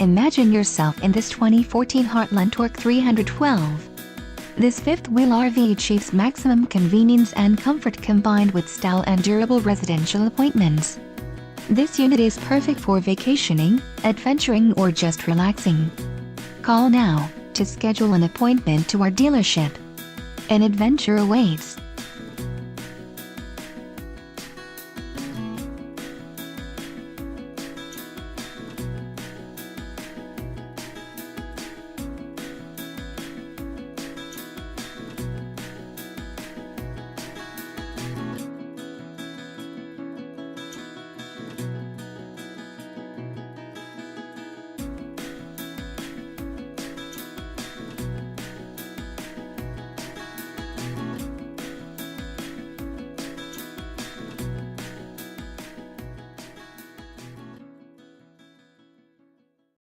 Imagine yourself in this 2014 Heartland Torque 312. This fifth-wheel RV achieves maximum convenience and comfort combined with style and durable residential appointments. This unit is perfect for vacationing, adventuring, or just relaxing. Call now to schedule an appointment to our dealership. An adventure awaits.